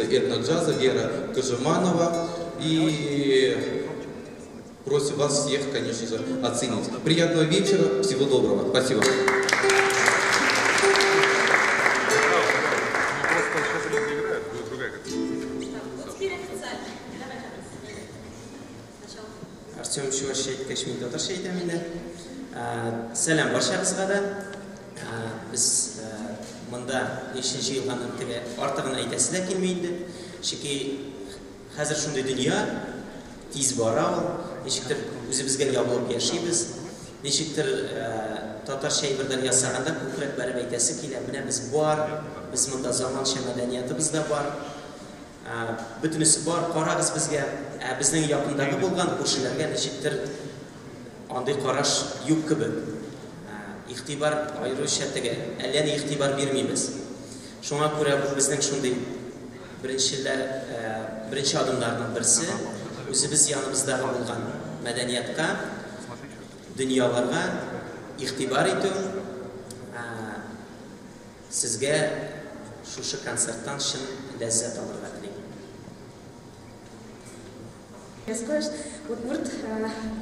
ученица этно-джаза Вера Кожеманова. И просим вас всех, конечно же, оценить. Приятного вечера, всего доброго. Спасибо. Артем Чувашет Кашмир Татаршайда менде. Сәлем баршаңызға да. Біз мұнда 5-ші елғанын тіге артығын айтасыда келмейді. Шеке қазір шындай дүния тез бара ол. Нешіктір өзі бізге ябылып яшайбыз. Нешіктір татар шайбырдар ясағанда көкірек бәріп айтасы келе. Міне біз бар, біз мұнда заманша мәдениетіміз де бар. Бүтінісі бар, қарағыз бізге. Біздің яқындағы болған көршілерге нешіктір андай қараш юк кібі. Иқтибар айыру шәттіге, әліне иқтибар бермейміз. Шоңа көре бұл біздің шындай бірінші адымдарының бірісі, өзі біз янымыздағы болған мәдениетқа, дүнияларға иқтибар ету, сізге шушы концерттан шын ләззат алырға тілеймін. Удмурт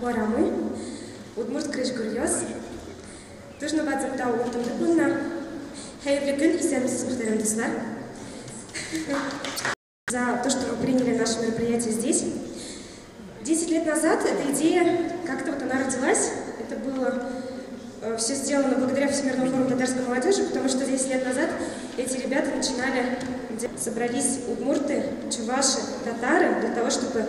Корамы, Удмурт Крыш-Гурьёз, Тужно Бадзамта Уртам Декунна, Хейвликын и Сенсис Мухтарем за то, что вы приняли наше мероприятие здесь. 10 лет назад эта идея, как-то вот она родилась, это было все сделано благодаря Всемирному форуму татарской молодежи, потому что 10 лет назад эти ребята начинали, собрались удмурты, чуваши, татары для того, чтобы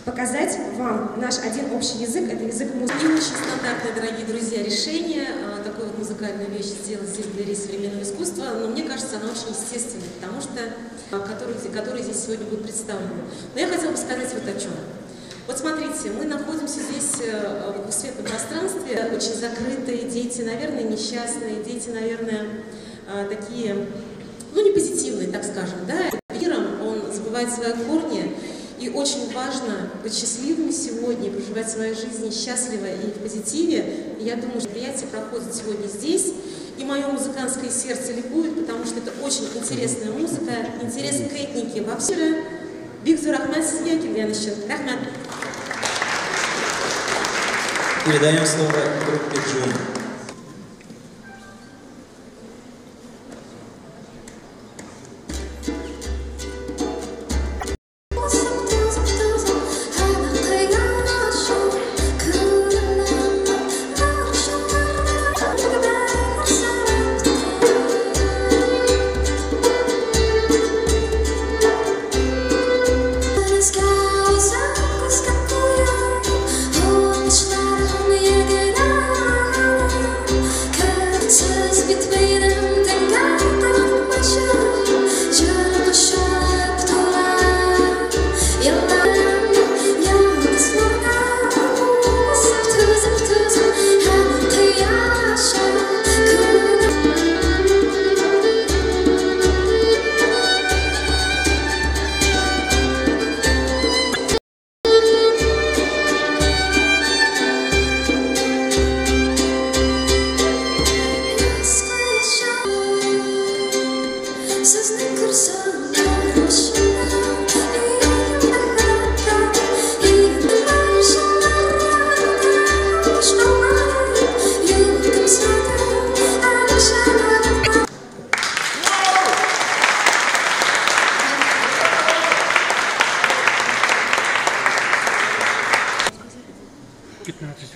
показать вам наш один общий язык, это язык музыки. Не очень стандартное, дорогие друзья, решение такой вот музыкальную вещь сделать здесь в галерее современного искусства, но мне кажется, она очень естественная, потому что которые здесь сегодня будут представлены. Но я хотела бы сказать вот о чем. Вот смотрите, мы находимся здесь в светлом пространстве, очень закрытые дети, наверное, несчастные, дети, наверное, такие, ну, не позитивные, так скажем, да. Миром он забывает свои корни. И очень важно быть счастливыми сегодня, проживать свою жизнь счастливо и в позитиве. И я думаю, что мероприятие проходит сегодня здесь. И мое музыкантское сердце ликует, потому что это очень интересная музыка, интерес к этнике вообще. Бигзу рахмат сизге, Кильян еще. Рахмат. Передаем слово группе Джун.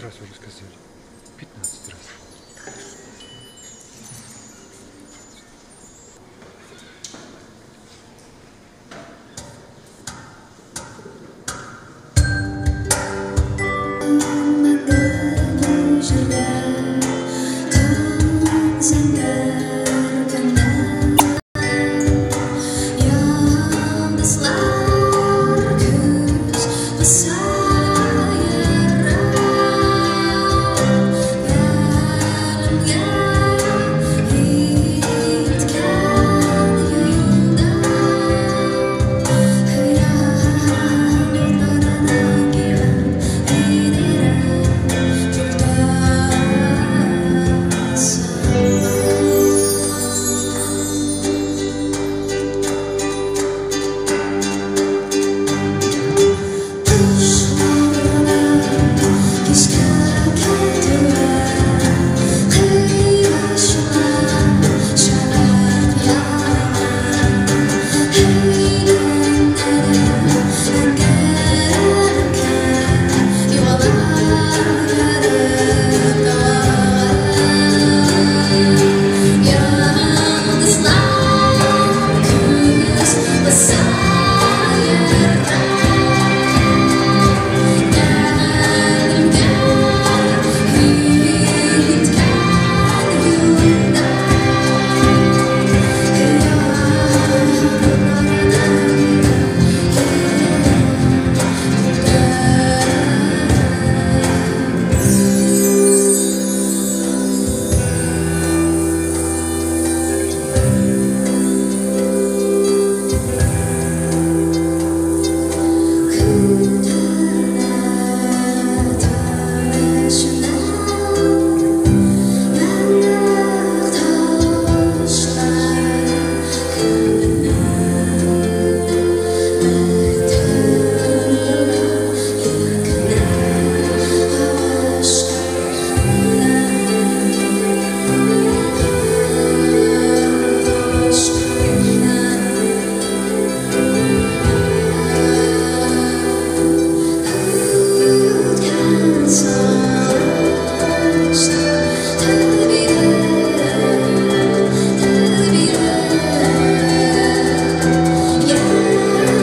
Раз уже сказали. 15 раз.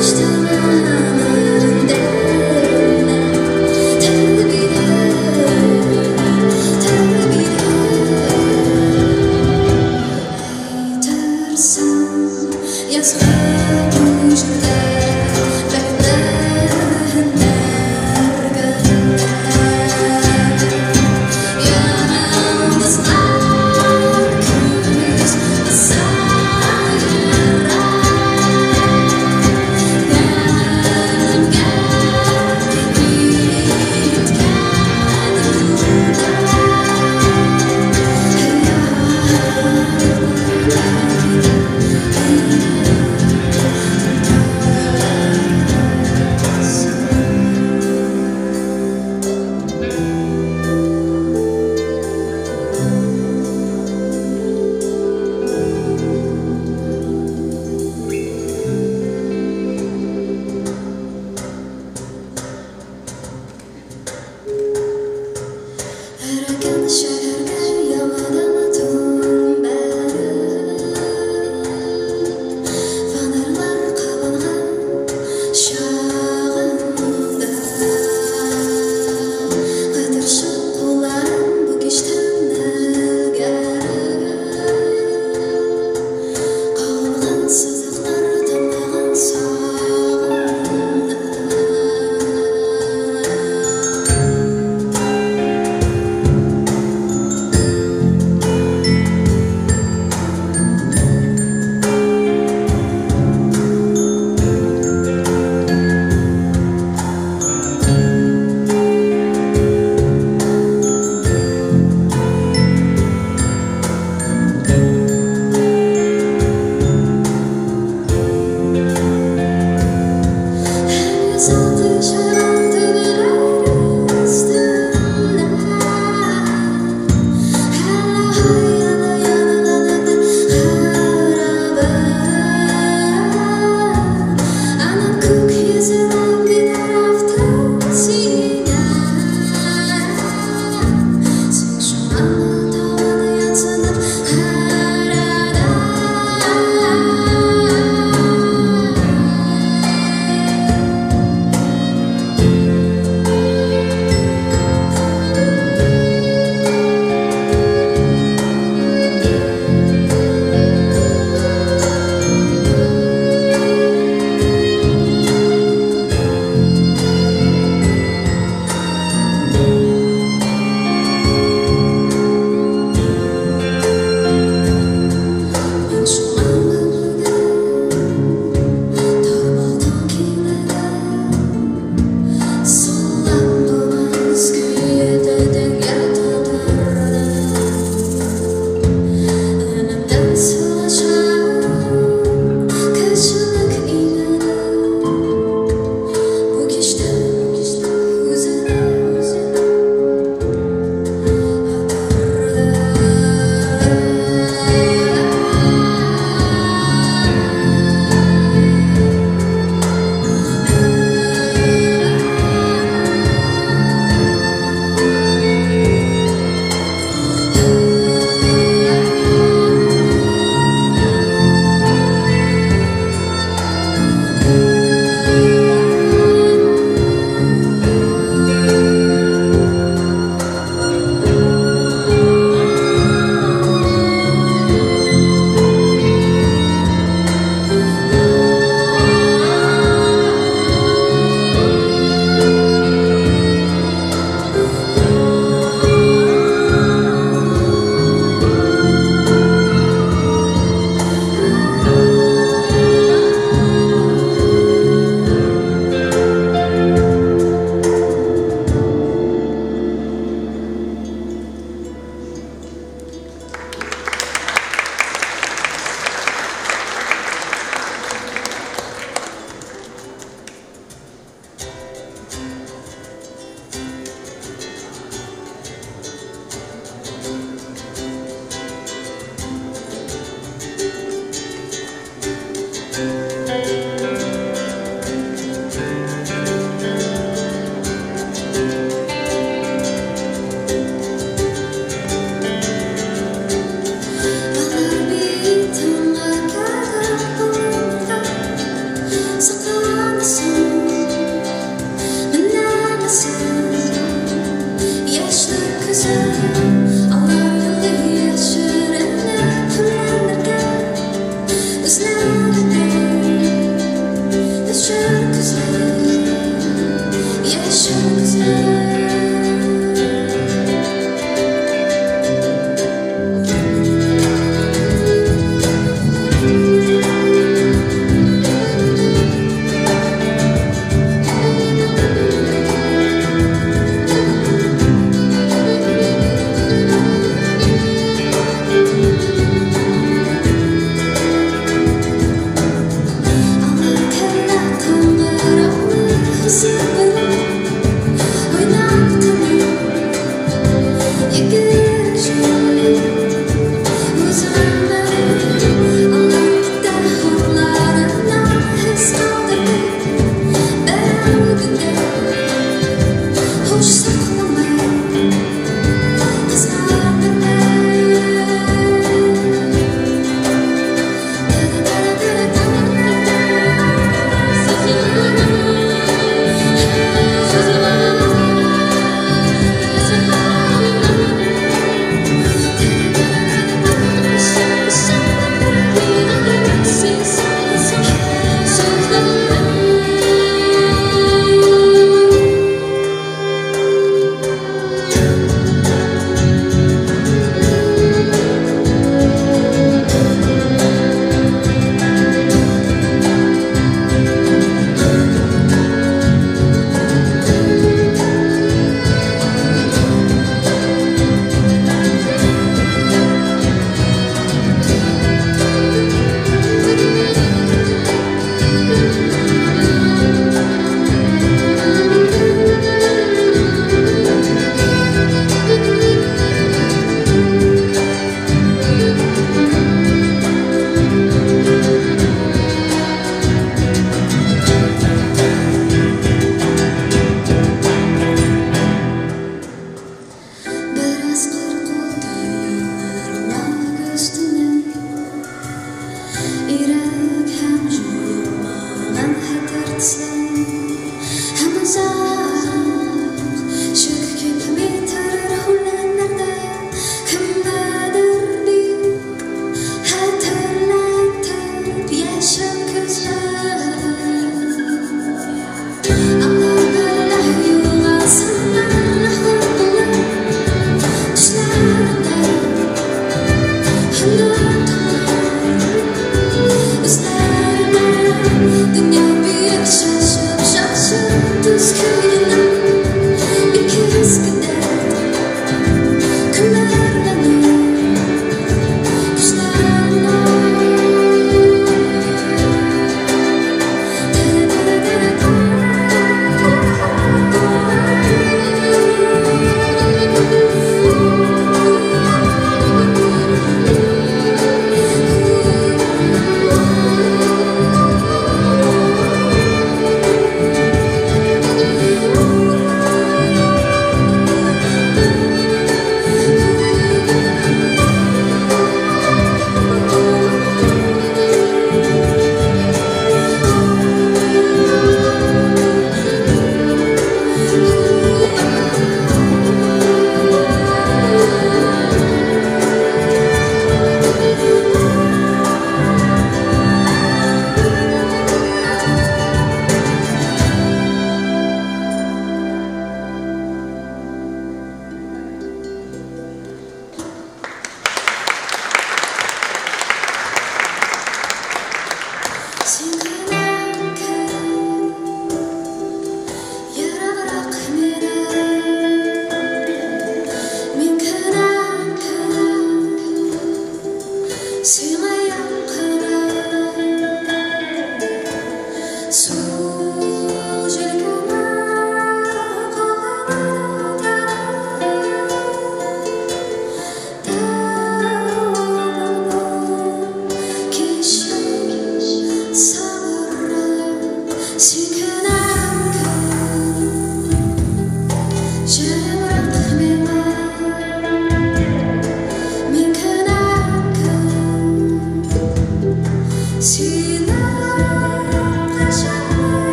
Still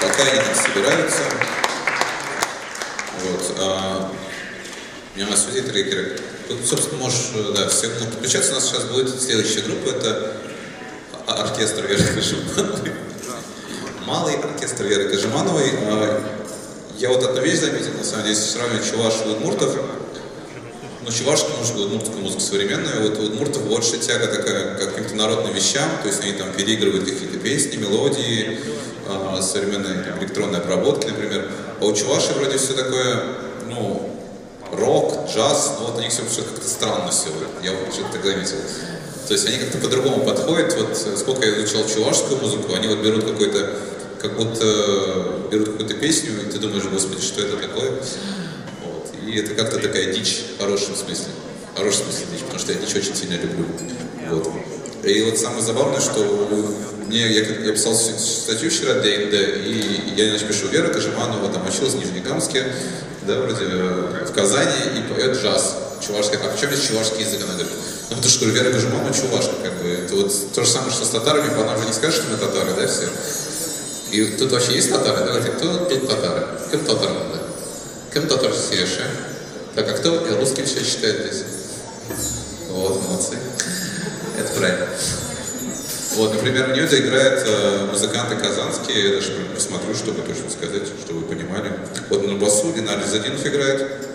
Пока они там собираются. Вот. Меня нас судит трекеры. Тут, собственно, можешь, да, всем подключаться. У нас сейчас будет следующая группа. Это оркестр Веры Кожемановой. Малый оркестр Веры Кожемановой. Я вот одну вещь заметил, на самом деле, если сравнивать чувашев и удмуртов. Ну, чувашская музыка, удмуртская музыка современная. Вот у удмуртов больше тяга такая к каким-то народным вещам. То есть они там переигрывают какие-то песни, мелодии, современные там, электронные обработки, например. А у чувашей вроде все такое, ну, рок, джаз, но вот у них все как-то странно все. Я вот что-то так заметил. То есть они как-то по-другому подходят. Вот сколько я изучал чувашскую музыку, они вот берут какой-то, как будто берут какую-то песню, и ты думаешь, господи, что это такое? Вот. И это как-то такая дичь в хорошем смысле. В хорошем смысле дичь, потому что я дичь очень сильно люблю. Вот. И вот самое забавное, что я писал статью вчера для ИНД, и я иначе пишу, Вера Кожеманова там училась в Нижнекамске, да, вроде в Казани, и поет джаз чувашский. А в чем есть чувашский язык? Она говорит, ну потому что Вера Кожеманова чувашка, как бы. Это вот то же самое, что с татарами, она же не скажет, что мы татары, да, все. И тут вообще есть татары? Давайте, кто тут татары? Кем татар надо? Кем татар все? Так, а кто русский все считает здесь? Вот, молодцы. Это правильно. Вот, например, у нее это играют музыканты казанские, я даже посмотрю, чтобы точно сказать, чтобы вы понимали. Вот на басу Ленар Задинов играет,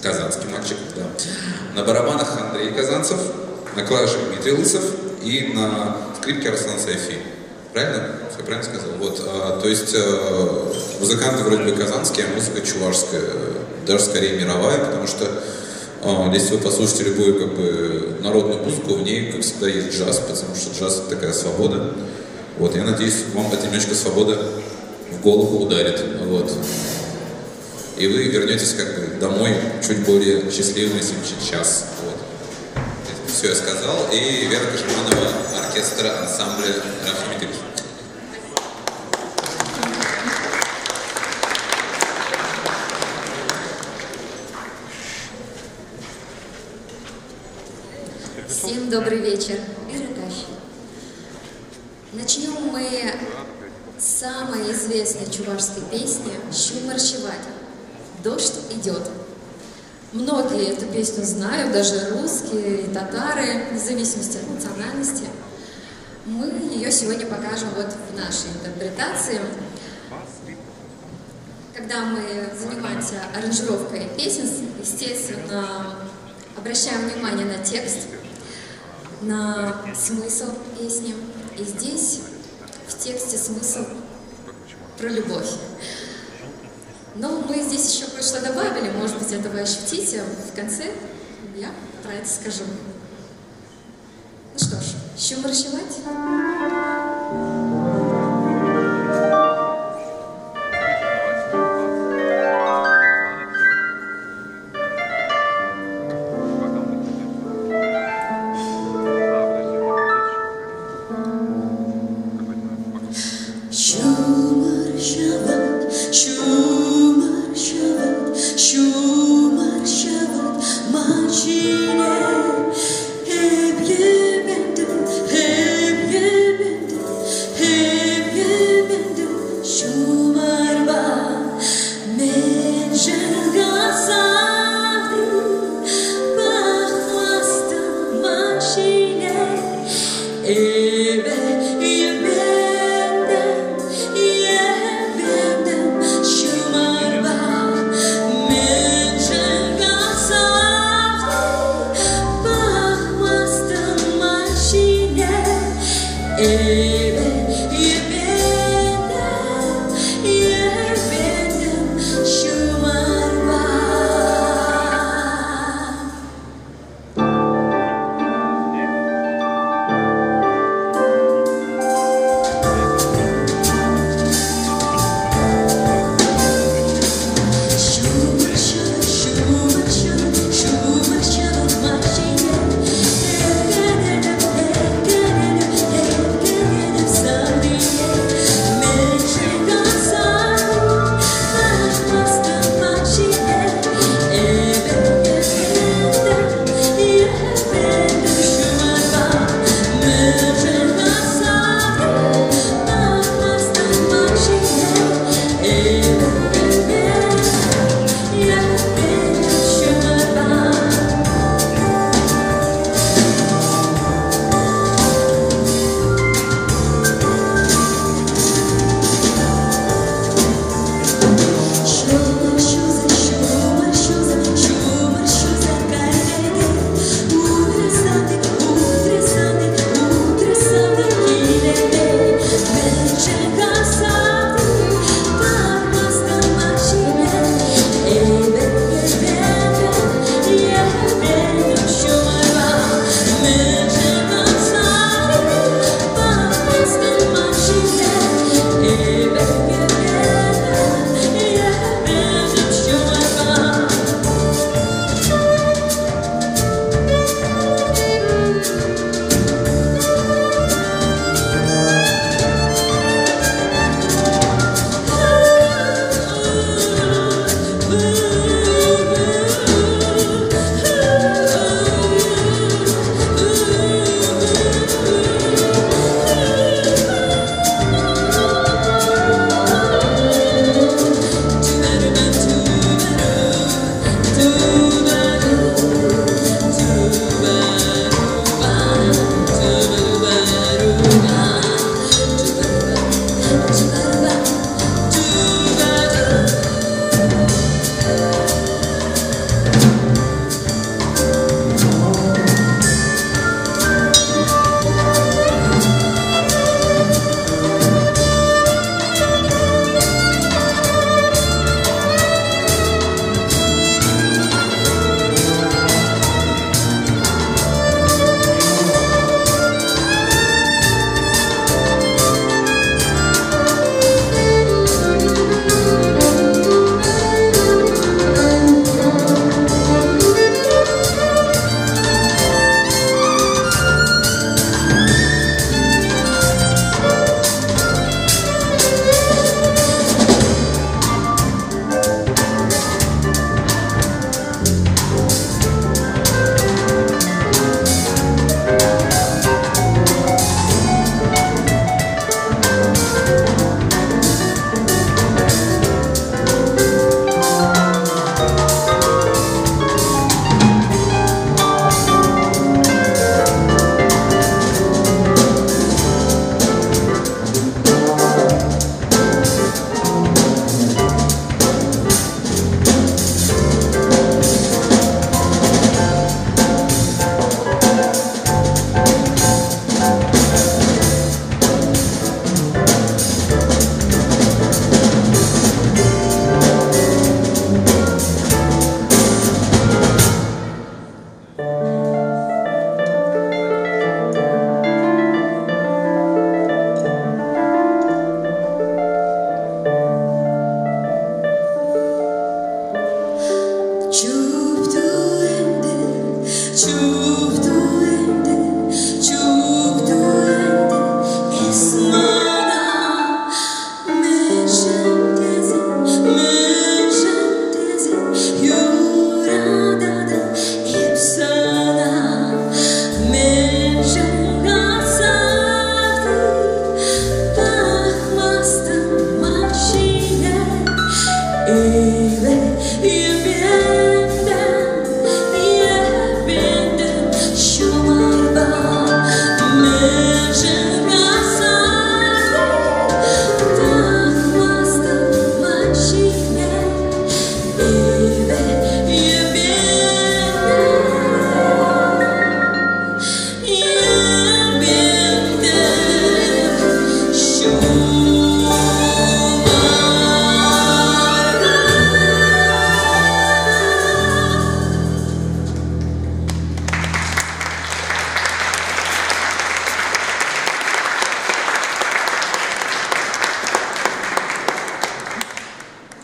казанский мальчик, да. На барабанах Андрей Казанцев, на клавишах Дмитрий Лысов и на скрипке Арслан Сайфи. Правильно? Все правильно сказал? Вот, то есть музыканты вроде бы казанские, а музыка чувашская, даже скорее мировая, потому что если вы послушаете любую как бы народную музыку, в ней, как всегда, есть джаз, потому что джаз — это такая свобода. Вот, я надеюсь, вам эта немножко свобода в голову ударит. Вот. И вы вернетесь как бы домой чуть более счастливыми, чем сейчас. Вот. Все я сказал. И Вера Кожеманова, оркестр ансамбля Рафим Игоревич. Всем добрый вечер. Начнем мы с самой известной чувашской песни «Щу маршевать». «Дождь идет». Многие эту песню знают, даже русские и татары, вне зависимости от национальности. Мы ее сегодня покажем вот в нашей интерпретации. Когда мы занимаемся аранжировкой песен, естественно, обращаем внимание на текст, на смысл песни. И здесь в тексте смысл про любовь. Но мы здесь еще кое-что добавили, может быть, это вы ощутите. В конце я про это скажу. Ну что ж, еще маршевать? Hep yemendim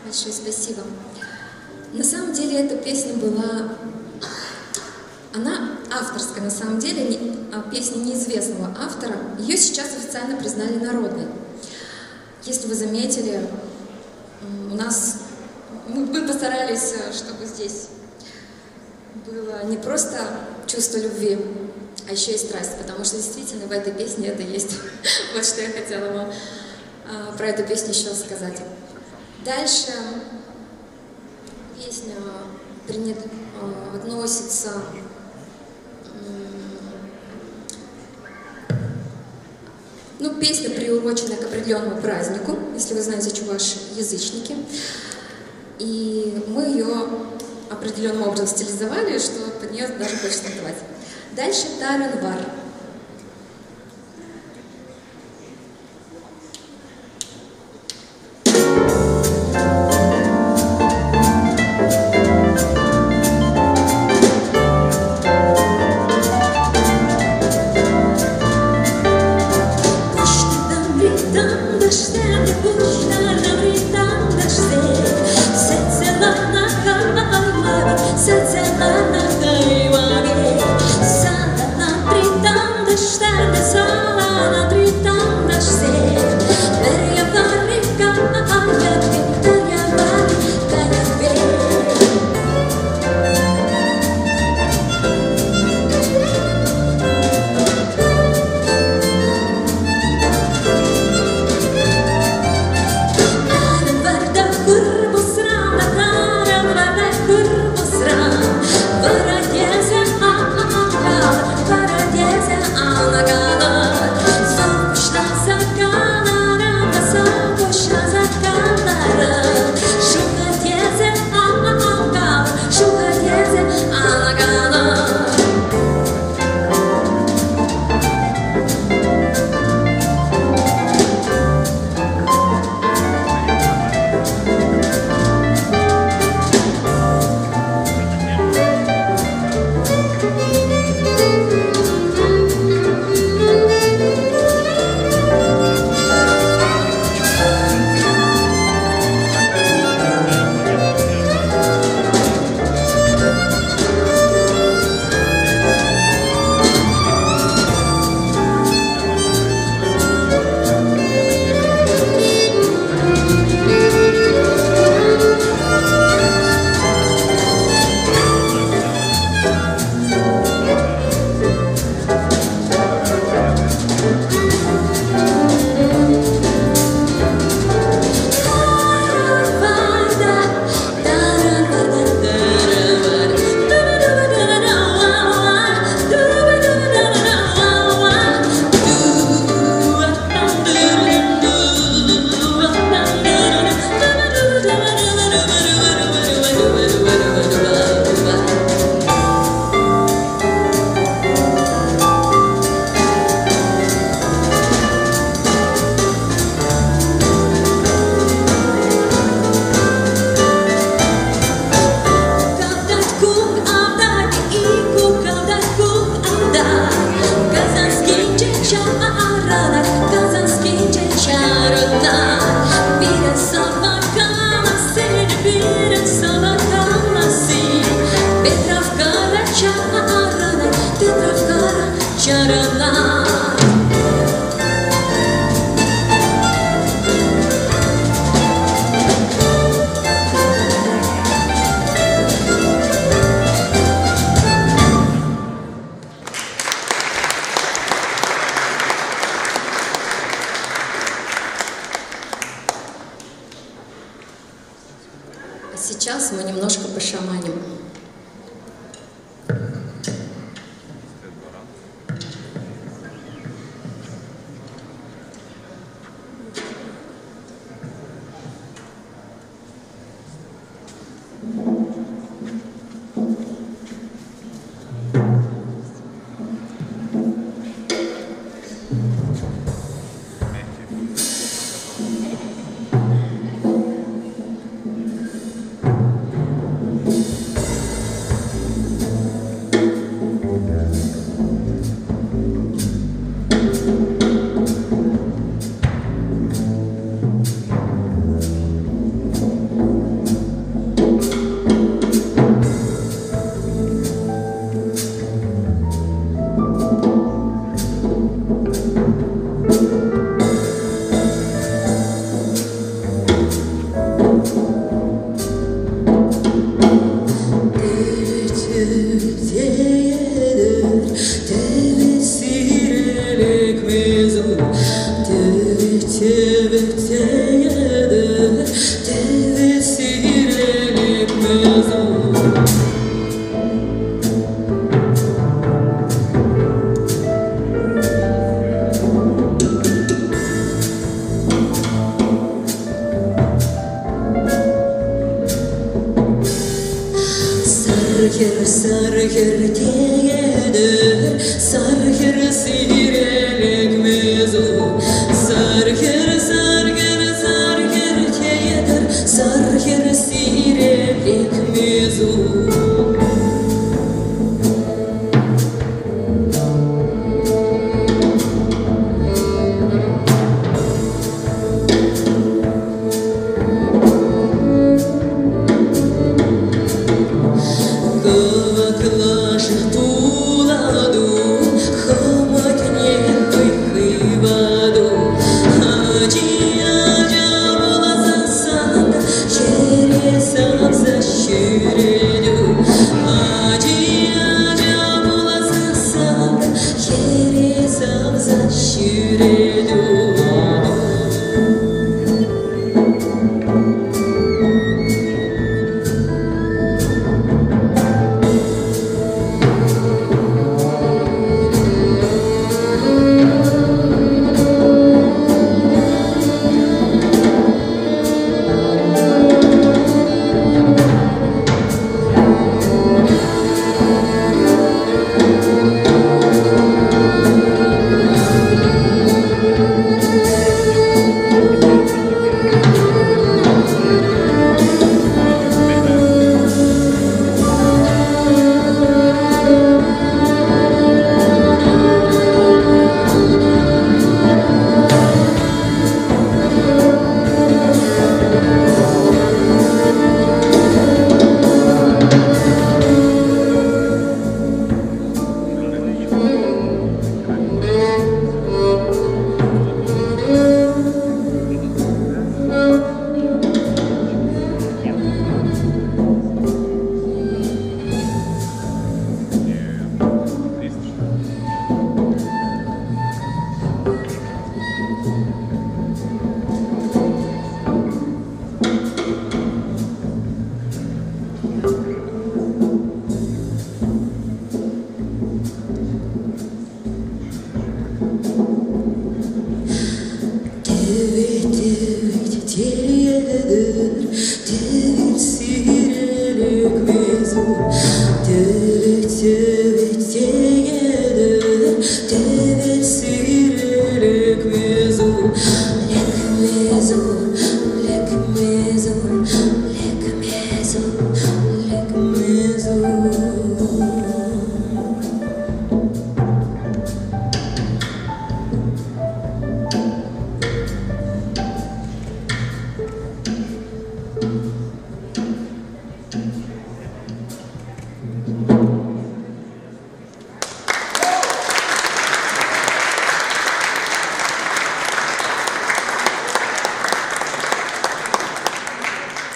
Большое спасибо. На самом деле эта песня была, она авторская, на самом деле, песня неизвестного автора. Ее сейчас официально признали народной. Если вы заметили, у нас, мы постарались, чтобы здесь было не просто чувство любви, а еще и страсть, потому что действительно в этой песне это есть. Вот что я хотела вам про эту песню еще сказать. Дальше песня относится песня приурочена к определенному празднику, если вы знаете, чуваши язычники. И мы ее определенным образом стилизовали, что под нее даже хочется танцевать. Дальше Таренвар. Сетела на кайваге, сада на прита. А сейчас мы немножко пошаманим.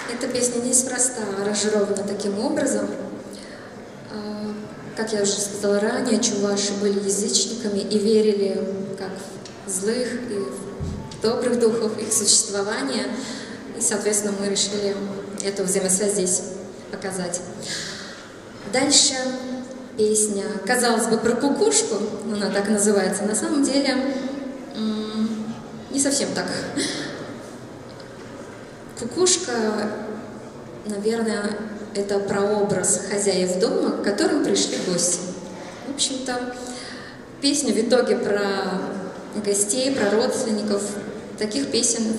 Эта песня неспроста аранжирована таким образом. Как я уже сказала ранее, чуваши были язычниками и верили как в злых и в добрых духов их существования. и, соответственно, мы решили эту взаимосвязь здесь показать. Дальше песня, казалось бы, про кукушку, она так и называется, на самом деле не совсем так. Кукушка, наверное, это прообраз хозяев дома, к которым пришли гости. В общем-то, песня в итоге про гостей, про родственников. Таких песен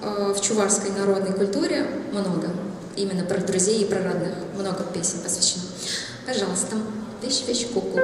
в чувашской народной культуре много. Именно про друзей и про родных. Много песен посвящено. Пожалуйста, вещь-вещь куку.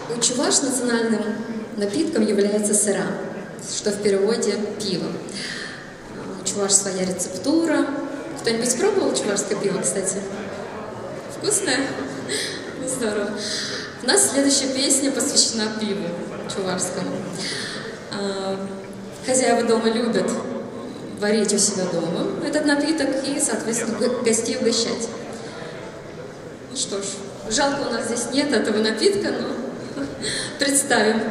У чуваш национальным напитком является сыра, что в переводе пиво. У чуваш своя рецептура. Кто-нибудь пробовал чувашское пиво, кстати? Вкусное? Здорово. У нас следующая песня посвящена пиву чувашскому. Хозяева дома любят варить у себя дома этот напиток и, соответственно, гостей угощать. Ну что ж, жалко, у нас здесь нет этого напитка, но представим.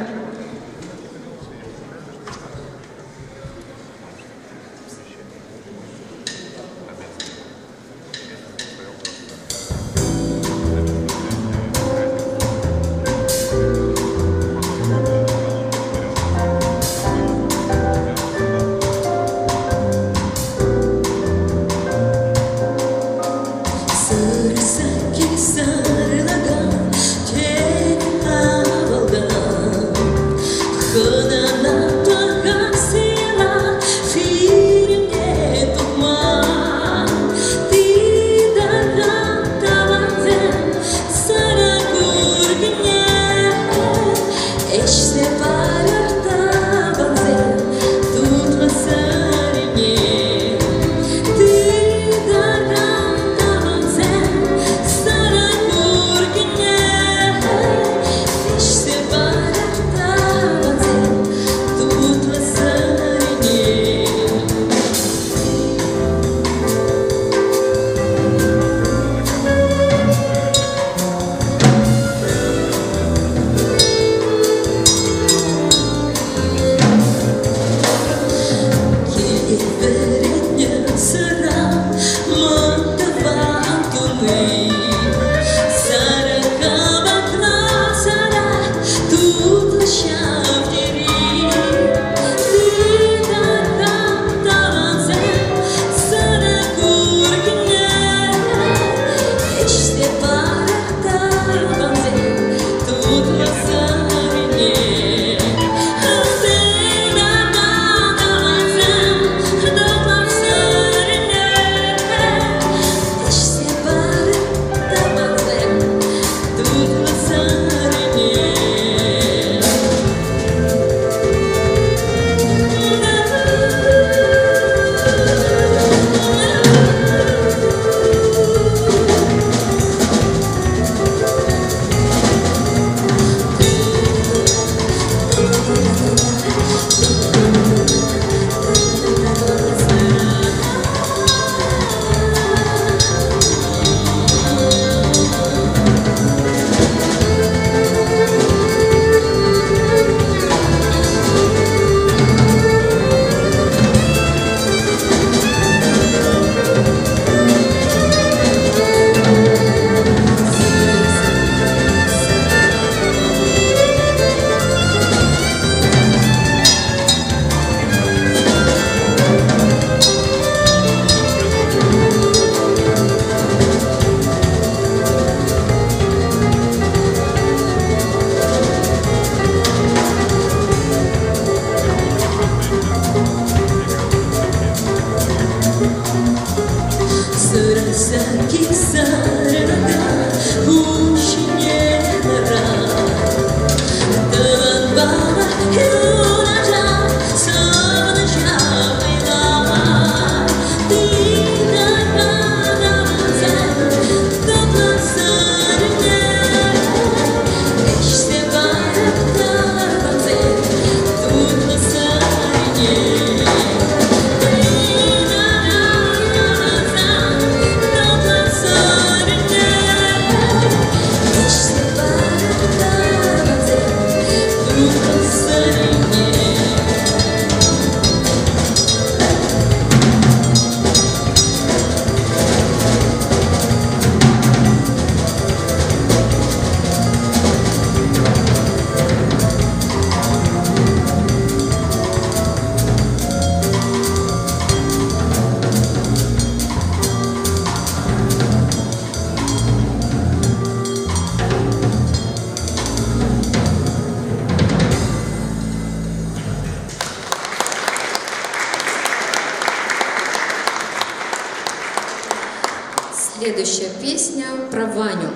Следующая песня про Ваню.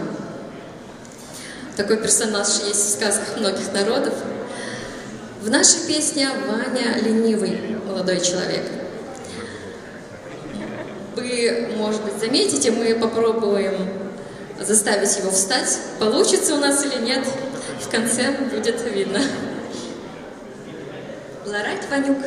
Такой персонаж есть в сказках многих народов. В нашей песне Ваня ленивый молодой человек. Вы, может быть, заметите, мы попробуем заставить его встать. Получится у нас или нет, в конце будет видно. Ларать, Ванюк.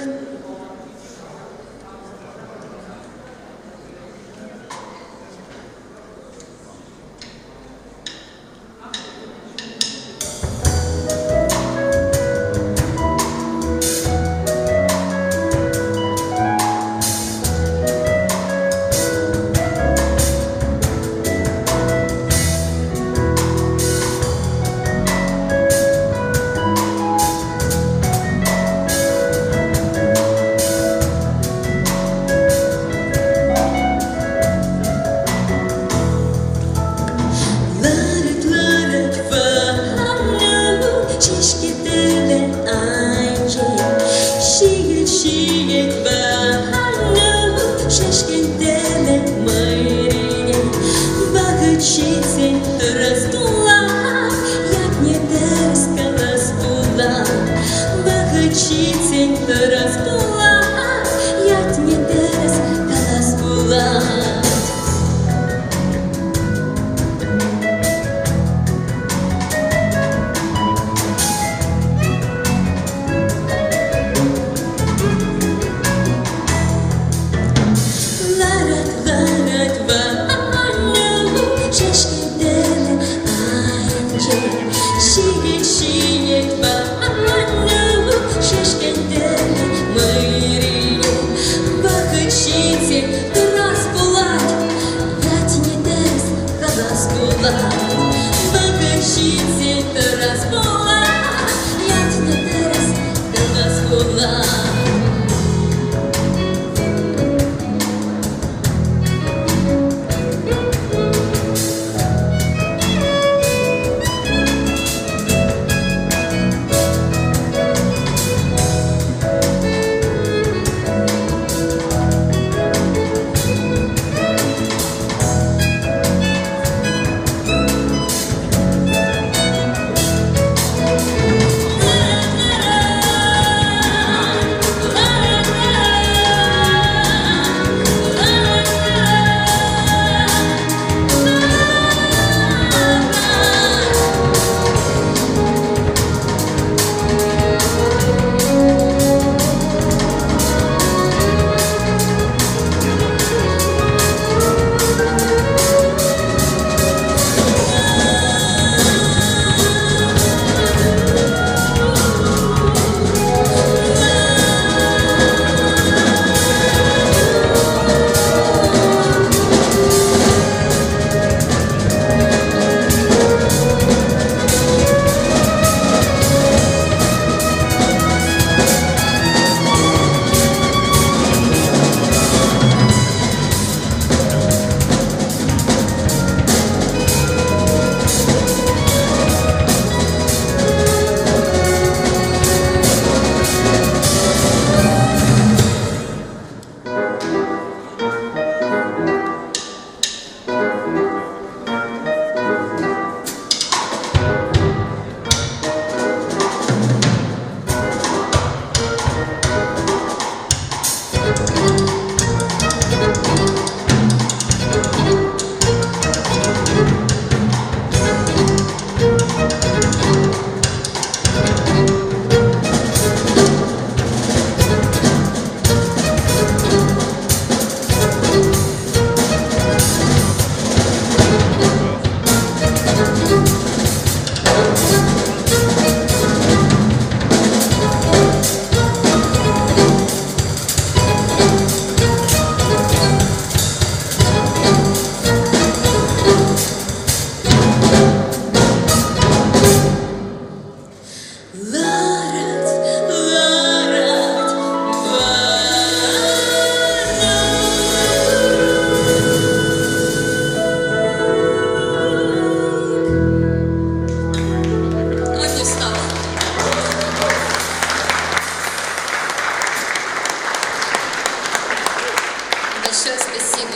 Большое спасибо.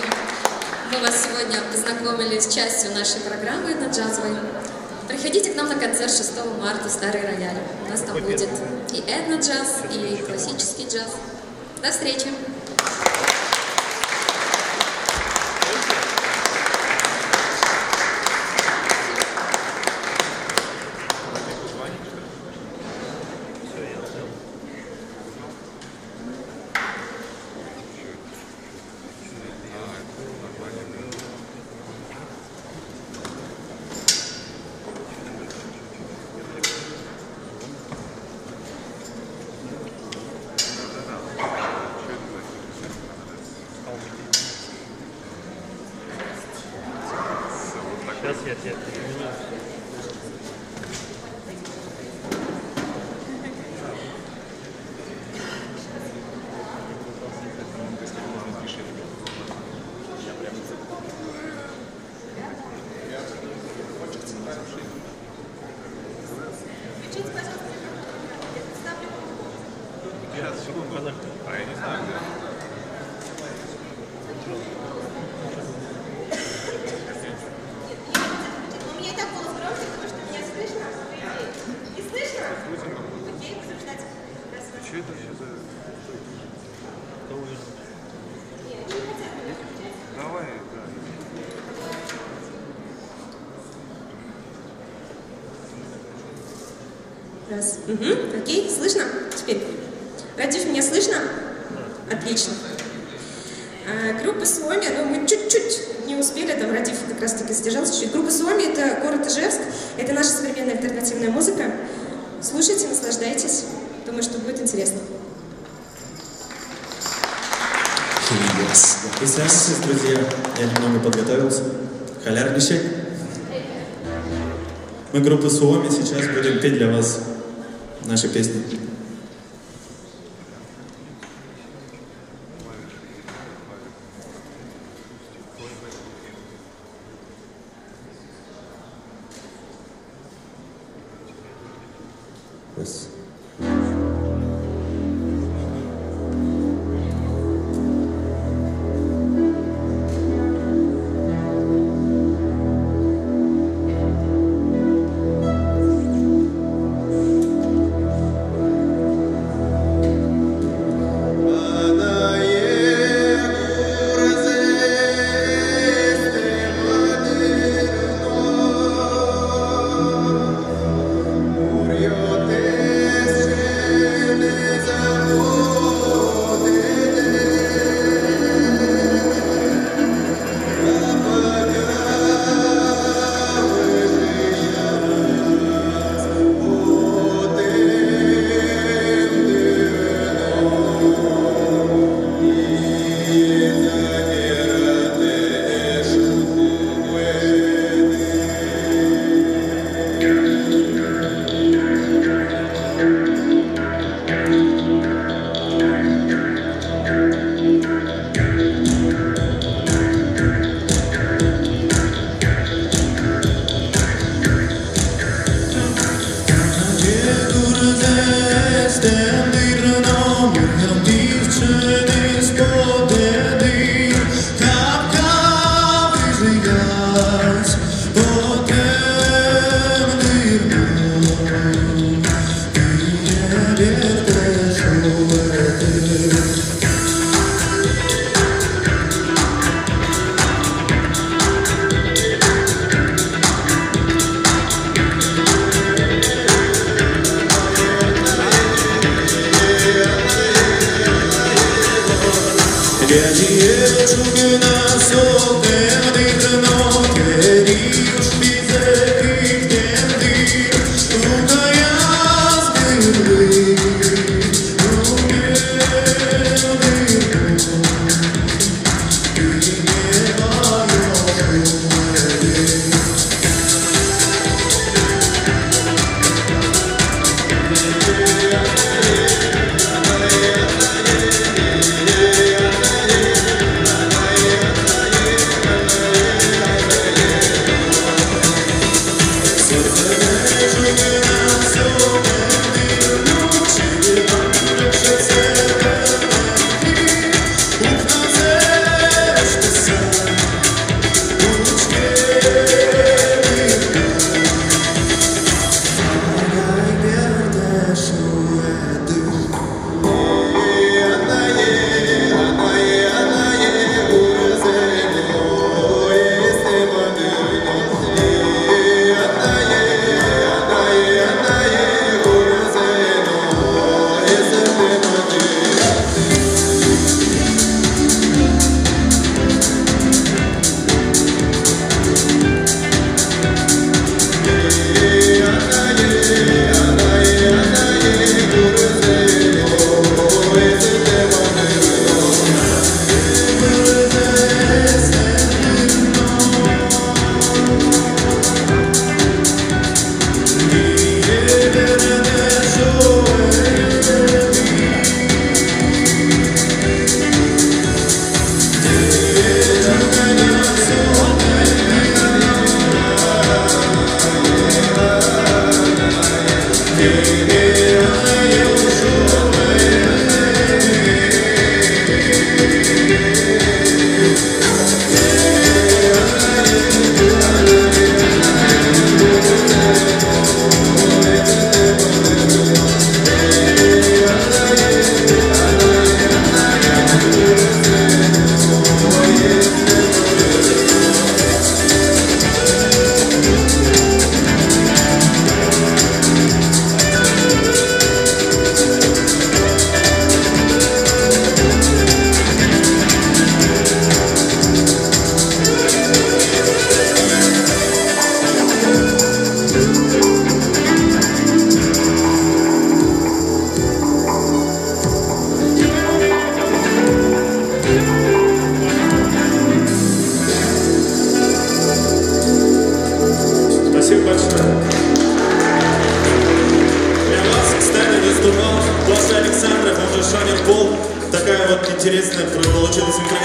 Мы вас сегодня познакомили с частью нашей программы этно-джазовой. Приходите к нам на концерт 6 марта в Старый Рояль. У нас там будет и этно-джаз, и классический джаз. До встречи! Сейчас я тебе. Раз. Угу. Окей, слышно? Теперь. Радив, меня слышно? Отлично. Группа Суоми, ну мы чуть-чуть не успели, там Радив как раз таки задержался чуть. Группа Суоми — это город Ижевск, это наша современная альтернативная музыка. Слушайте, наслаждайтесь. Думаю, что будет интересно. Присаживайтесь, друзья. Я немного подготовился. Халярничать. Мы, группа Суоми, сейчас будем петь для вас наши песни. Раз.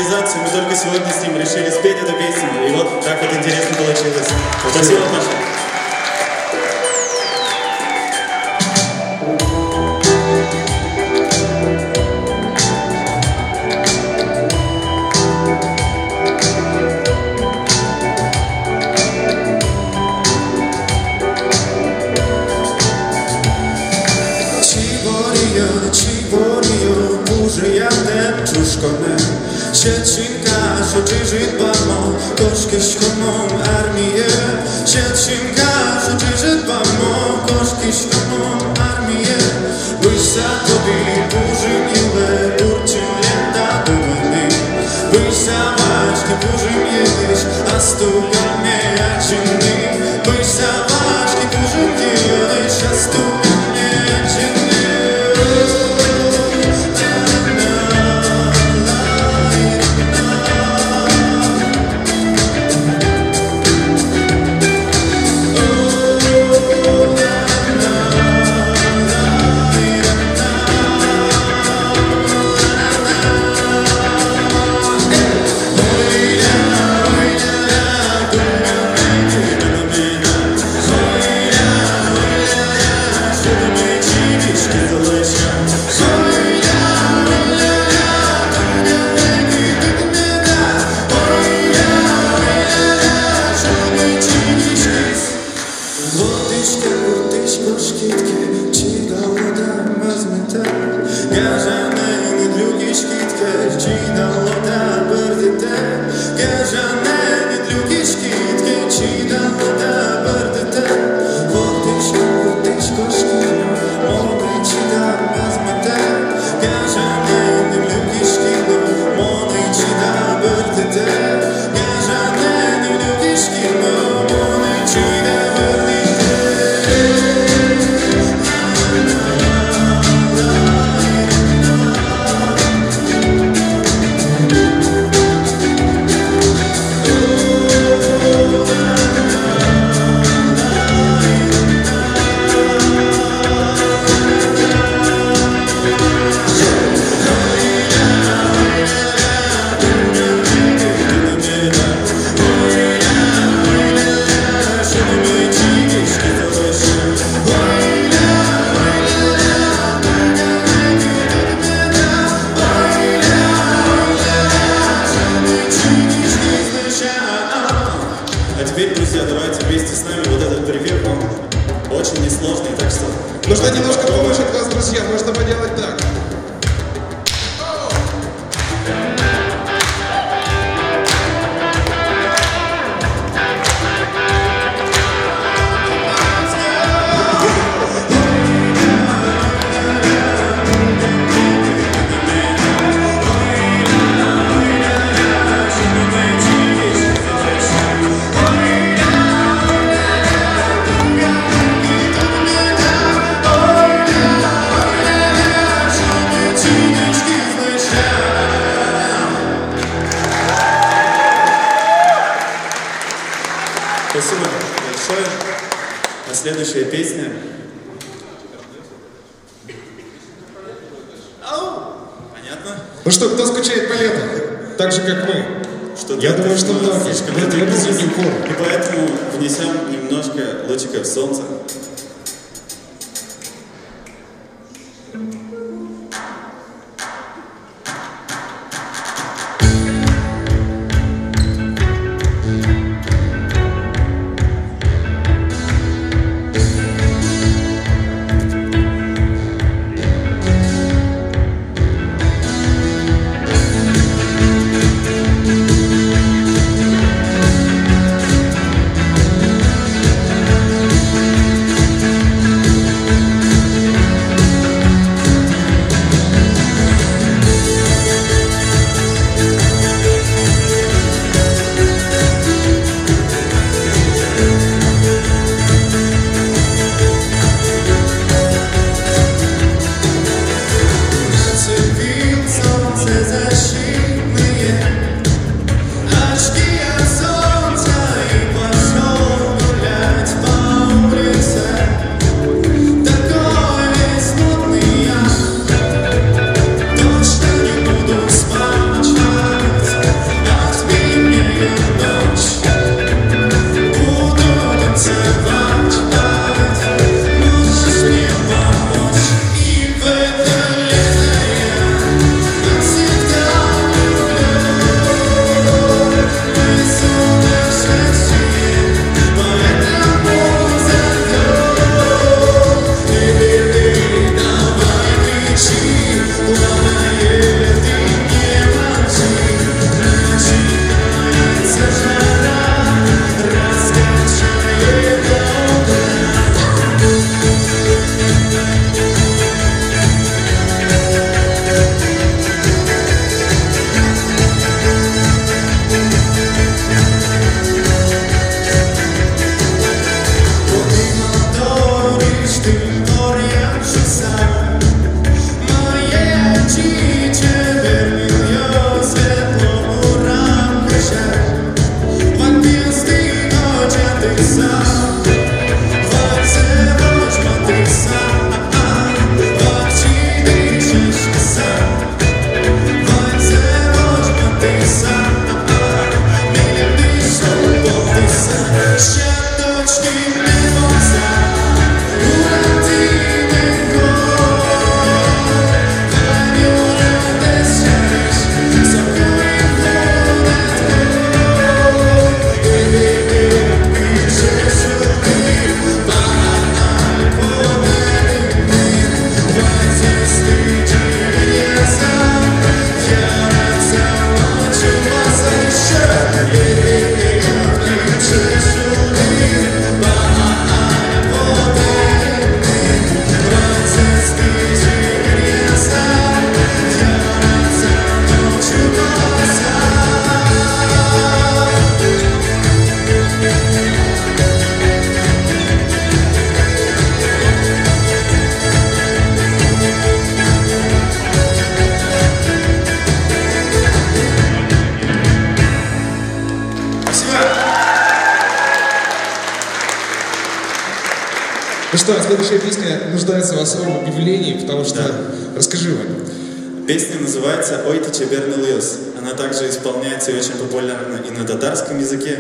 импровизацию. Мы только сегодня с ним решили спеть эту песню. И вот так вот интересно получилось. Спасибо, Паша. Żyć bamo, koszki ślomą armię. Siedźcinka, żyć bamo, koszki ślomą armię. Wyjścia tobie burzy miłe, urczym lęta do wojny. Wyjścia właśnie burzy mieliś, a stuga mnie jak zimny. Wyjścia właśnie burzy mieliś, a stuga mnie jak zimny. Нужно немножко повыше от вас, друзья. Можно поделать так. Спасибо большое. А следующая песня. Понятно? Ну что, кто скучает по лету? Так же, как мы. Я думаю, что многие. И поэтому внесем немножко лучиков солнца. Ну что, следующая песня нуждается в особом объявлении, потому что... Расскажи, Ваня. Песня называется «Ой, ты чеберный льёс». Она также исполняется и очень популярна и на татарском языке.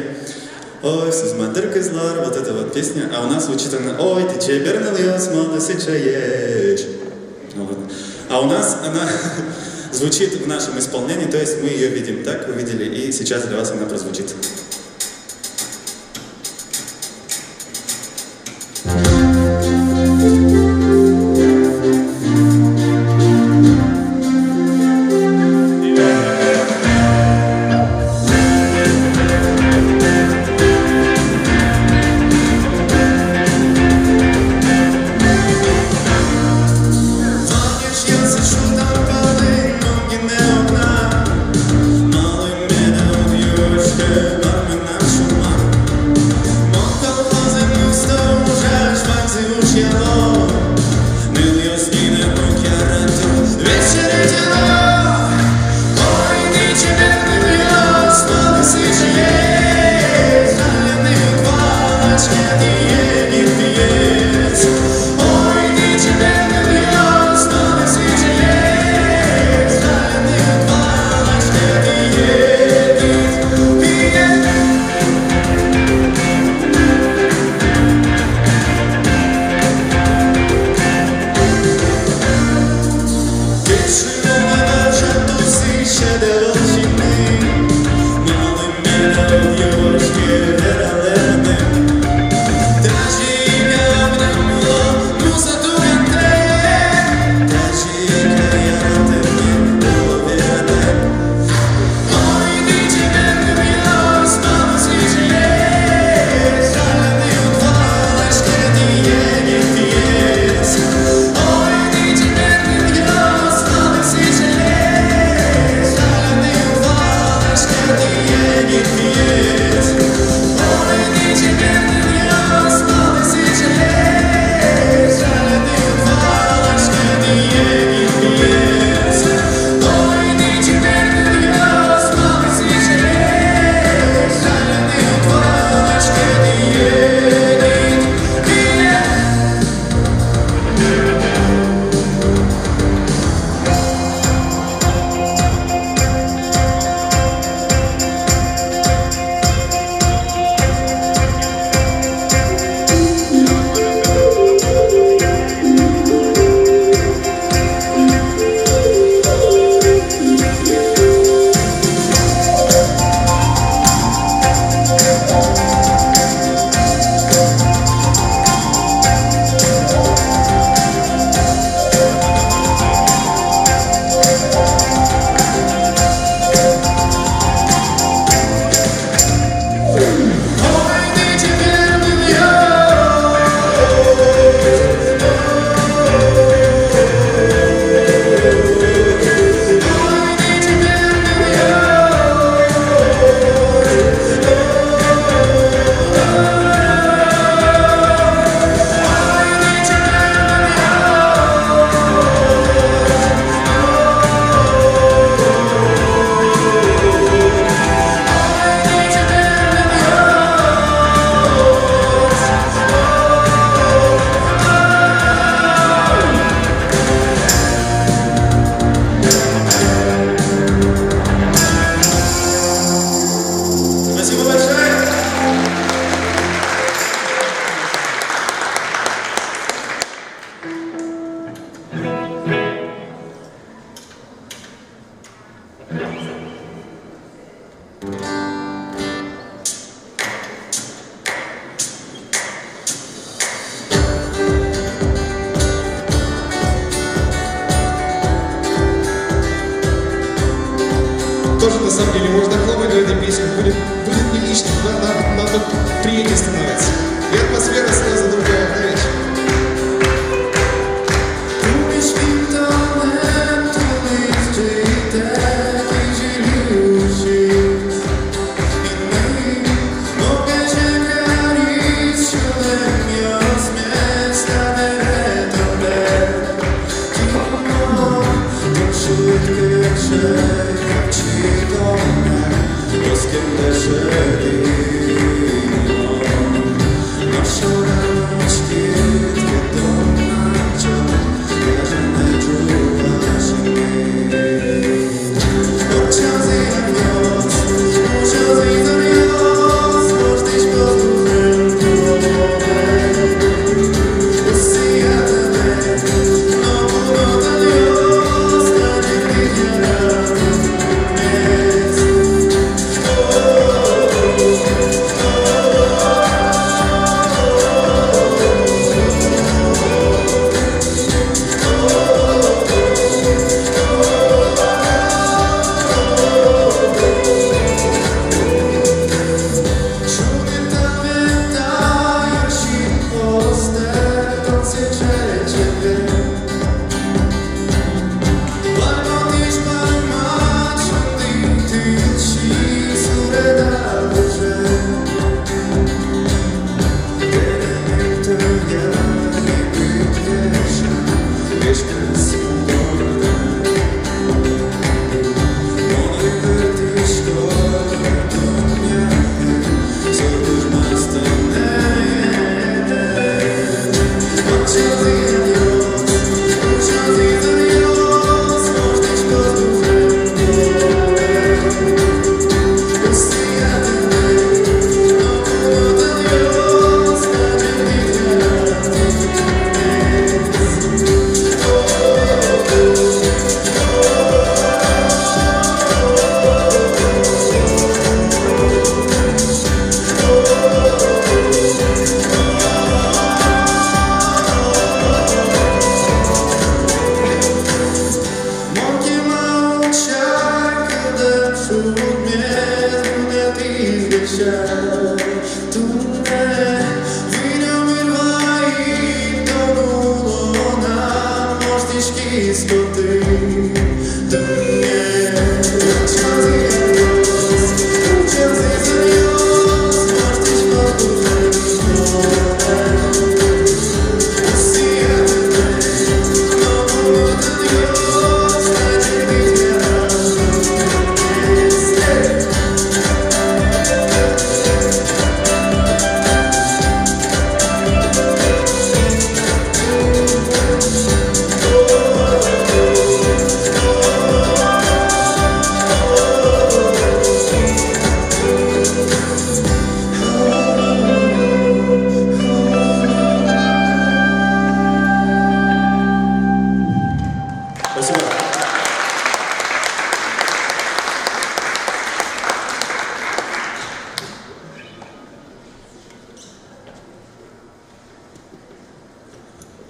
Ой, сузмадыр кызлар, вот эта вот песня. А у нас звучит она «Ой, ты чеберный льёс, молодцы чаешь». Вот. А у нас она звучит в нашем исполнении, то есть мы ее видим так, вы видели, и сейчас для вас она прозвучит. Тоже на самом деле можно хлопать в этой песне, будет не лишним, надо приятнее становится. И атмосфера сразу другая, знаешь. Наши ручки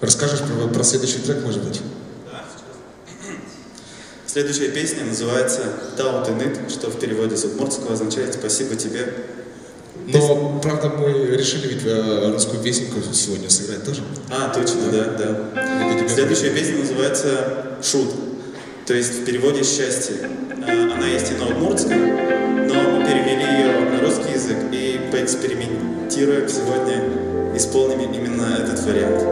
Расскажешь про следующий трек, может быть? Следующая песня называется «Тау ты ныт», что в переводе с удмуртского означает «Спасибо тебе». Но, правда, мы решили ведь русскую песенку сегодня сыграть тоже. А, точно, да. Следующая песня называется «Шут», то есть в переводе «Счастье». Она есть и на удмуртском, но мы перевели ее на русский язык и поэкспериментируем сегодня, исполним именно этот вариант.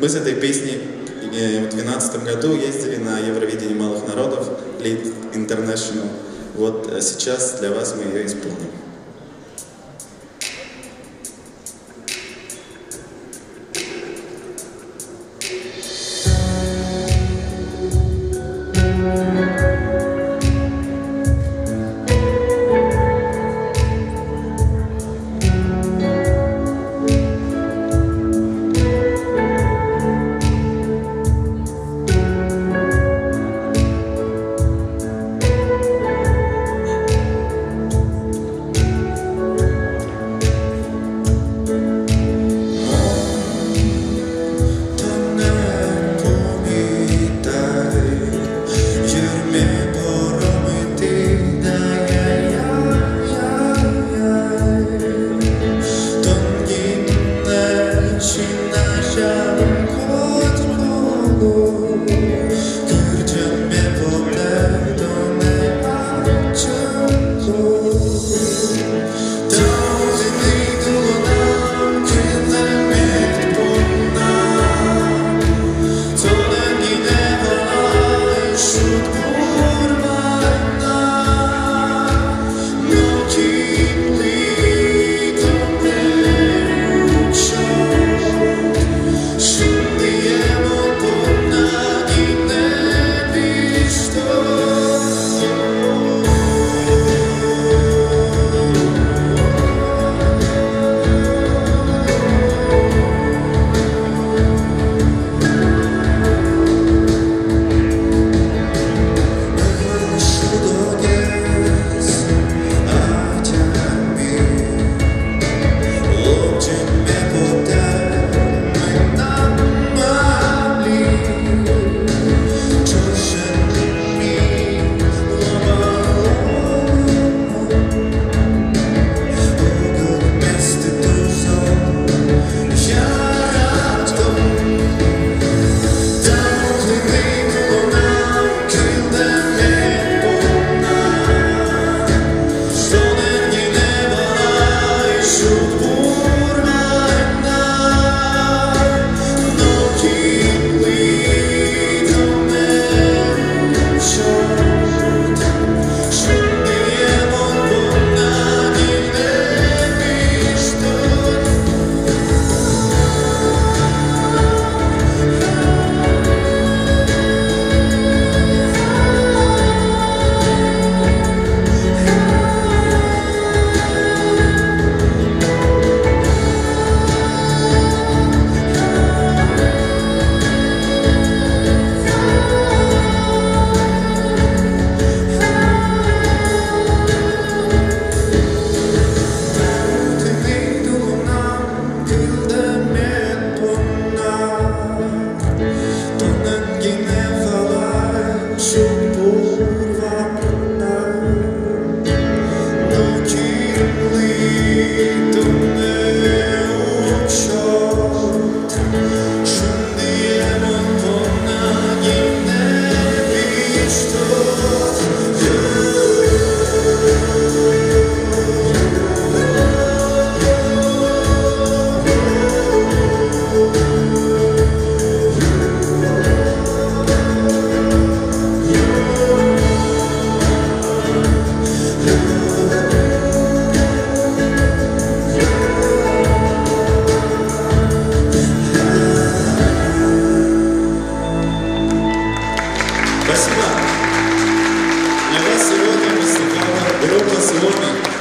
Мы с этой песней в 2012 году ездили на Евровидение малых народов, Lead International. Вот сейчас для вас мы ее исполним.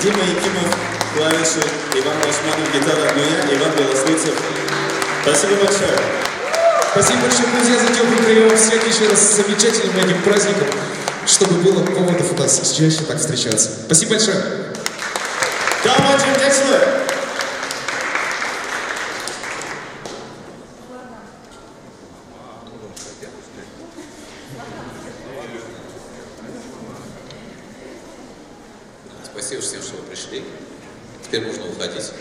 Дима Якимов, клавиши, Иван Башманов, гитара, ну я, Иван Белослыцев. Спасибо большое. Спасибо большое, друзья, за теплый прием. Всех еще раз с замечательным этим праздником, чтобы было поводов у нас чаще так встречаться. Спасибо большое. Спасибо всем, что вы пришли. Теперь можно уходить.